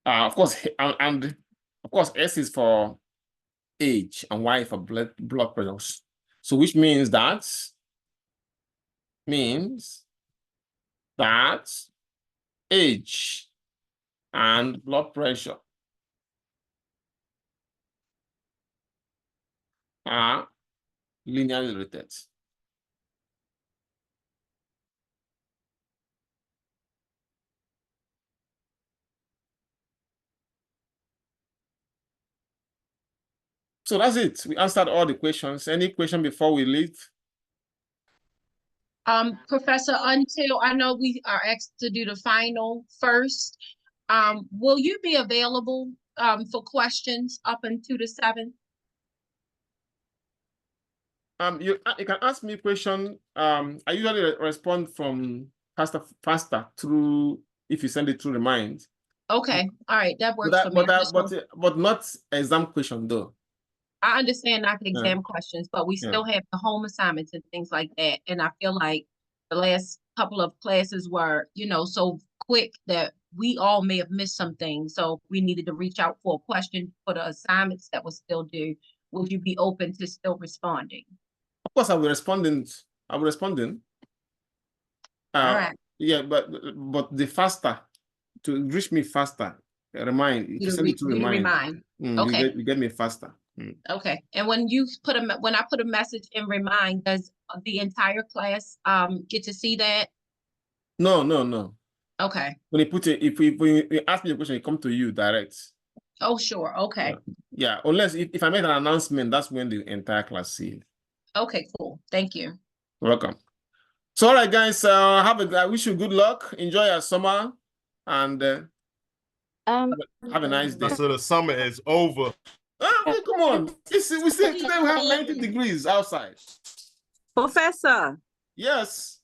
Of course, and of course, S is for age and Y for blood pressure. So which means that age and blood pressure are linearly related. So that's it. We answered all the questions. Any question before we leave? Professor, until I know we are asked to do the final first, will you be available for questions up until the 7th? You can ask me a question. I usually respond from faster through if you send it through Remind. Okay, all right, that works for me. But not exam question though. I understand not the exam questions, but we still have the home assignments and things like that. And I feel like the last couple of classes were, so quick that we all may have missed some things. So we needed to reach out for a question for the assignments that was still due. Would you be open to still responding? Of course, I will responding. All right. Yeah, but the faster to reach me faster. Remind you send it to remind. Okay. You get me faster. Okay. And when I put a message in remind, does the entire class get to see that? No. Okay. When you put it, if we ask me a question, it come to you direct. Oh, sure. Okay. Yeah. Unless if I make an announcement, that's when the entire class see it. Okay, cool. Thank you. Welcome. So, all right, guys. I wish you good luck. Enjoy your summer, and have a nice day. So the summer is over. Oh, come on. We still today we have 90 degrees outside. Professor. Yes.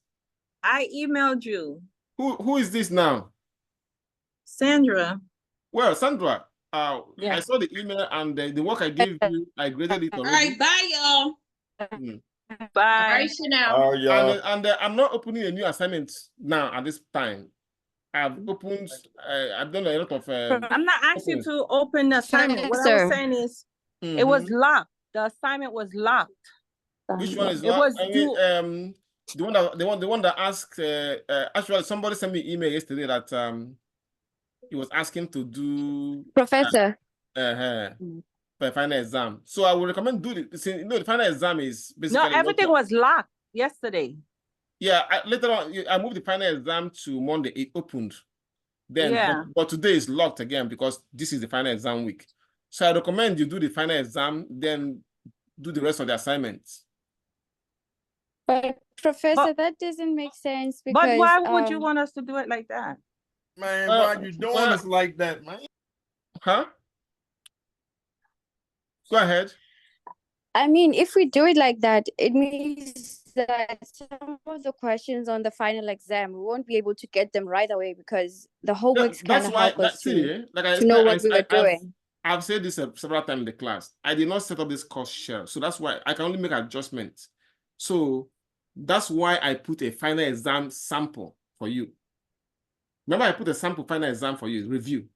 I emailed you. Who is this now? Sandra. Well, Sandra, yeah. I saw the email and the work I gave you, I graded it already. All right, bye, y'all. Bye. All right, Chanel. And I'm not opening a new assignment now at this time. I've opened, I've done a lot of... I'm not asking you to open the assignment. What I was saying is, it was locked. The assignment was locked. Which one is locked? I mean, the one that asked, actually somebody sent me an email yesterday that he was asking to do... Professor. For a final exam. So I would recommend do it. The final exam is basically... No, everything was locked yesterday. Yeah, later on, I moved the final exam to Monday. It opened. Then, but today is locked again because this is the final exam week. So I recommend you do the final exam, then do the rest of the assignments. But Professor, that doesn't make sense because... But why would you want us to do it like that? Man, why are you doing this like that, man? Huh? Go ahead. I mean, if we do it like that, it means that some of the questions on the final exam, we won't be able to get them right away because the homework's kind of help us to know what we were doing. I've said this several times in the class. I did not set up this course shell. So that's why I can only make adjustments. So that's why I put a final exam sample for you. Remember, I put a sample final exam for you, review.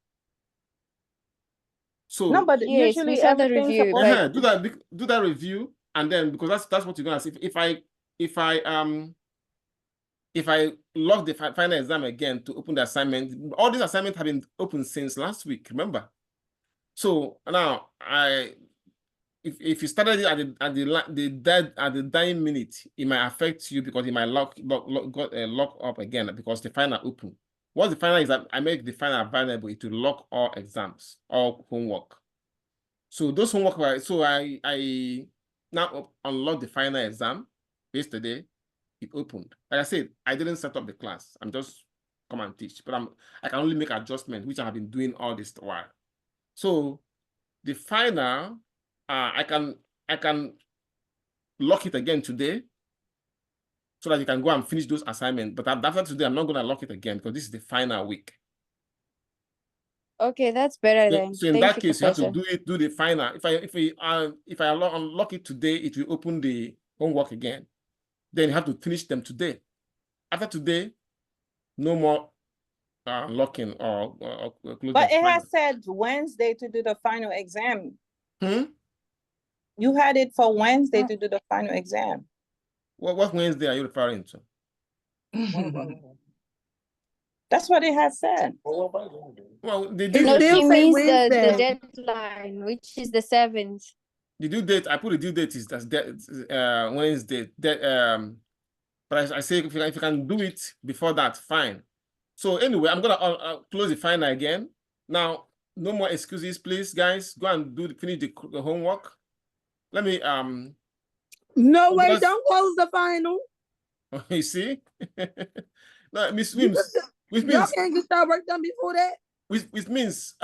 So no, but yes, usually we saw the review. But... do that review, and then because that's what you're gonna see. If I log the final exam again to open the assignment, all these assignments have been open since last week. Remember, so now if you started it at the dying minute, it might affect you because it might lock up again because the final open. What the final is that I make the final available to lock all exams, all homework. So those homework, so I now unlock the final exam yesterday. It opened. Like I said, I didn't set up the class. I'm just come and teach, but I can only make adjustments, which I have been doing all this while. So the final, I can lock it again today so that you can go and finish those assignments. But after today, I'm not going to lock it again because this is the final week. Okay, that's better then. So in that case, Professor, you have to do the final. If I unlock it today, it will open the homework again. Then you have to finish them today. After today, no more locking or closing. But it has said Wednesday to do the final exam. You had it for Wednesday to do the final exam. What Wednesday are you referring to? That's what it has said. Well, she means the deadline, which is the 7th. The due date, I put the due date is Wednesday. But I say if you can do it before that, fine. So anyway, I'm gonna close the final again. Now, no more excuses, please, guys. Go and finish the homework. Let me No way! Don't close the final. You see, no, Miss Wims. Y'all can't get that work done before that. Which means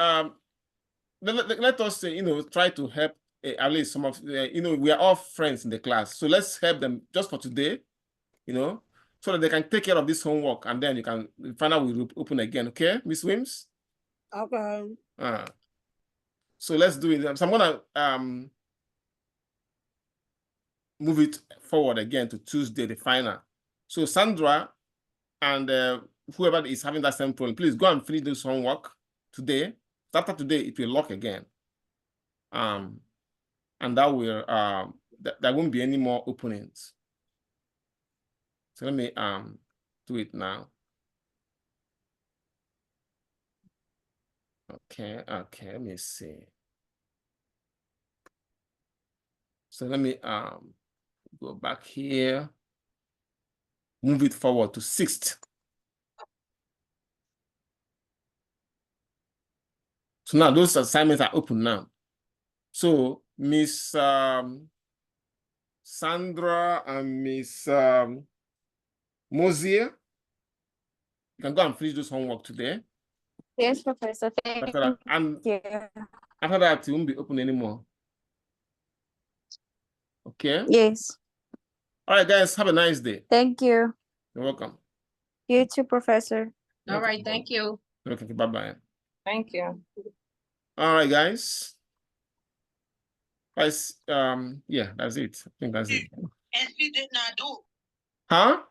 let us try to help at least some of we are all friends in the class, so let's help them just for today, so that they can take care of this homework, and then the final will open again. Okay, Miss Wims? Okay. So let's do it. So I'm gonna move it forward again to Tuesday, the final. So Sandra and whoever is having that same problem, please go and finish this homework today. After today, it will lock again. And that will there won't be any more openings. So let me do it now. Okay, let me see. So let me go back here. Move it forward to 6th. So now those assignments are open now. So Miss Sandra and Miss Mosier, you can go and finish this homework today. Yes, Professor. Thank After that, you. After that, it won't be open anymore. Okay? Yes. All right, guys, have a nice day. Thank you. You're welcome. You too, Professor. All right, thank you. Okay, bye-bye. Thank you. All right, guys. Guys, yeah, that's it. I think that's it. And she did not do it. Huh?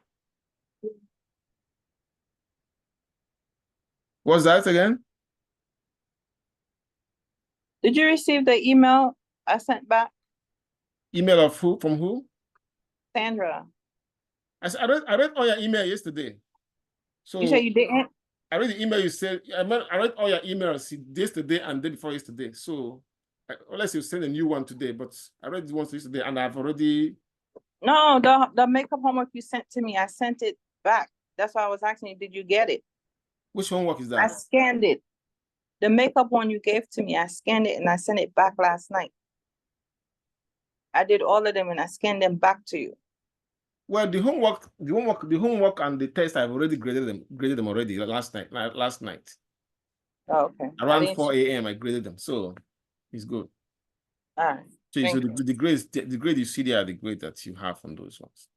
What's that again? Did you receive the email I sent back? Email of who? From who? Sandra. I read all your email yesterday. So You said you didn't? I read the email you said. I read all your emails yesterday and day before yesterday. So unless you send a new one today, but I read the ones yesterday and I've already. No, the makeup homework you sent to me, I sent it back. That's why I was asking you, did you get it? Which homework is that? I scanned it. The makeup one you gave to me, I scanned it and I sent it back last night. I did all of them and I scanned them back to you. Well, the homework and the test I've already graded them already last night. Oh, okay. Around 4 a.m. I graded them, so it's good. All right. So the grade you see there are the grade that you have on those ones.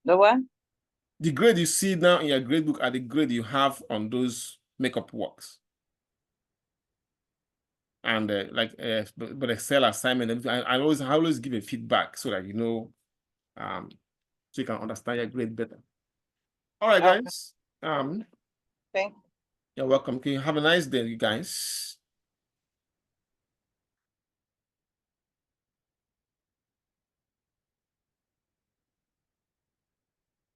The what? The grade you see now in your grade book are the grade you have on those makeup works. And but Excel assignment, I always give a feedback so that you know, so you can understand your grade better. All right, guys. Thank you. You're welcome. Okay, have a nice day, you guys.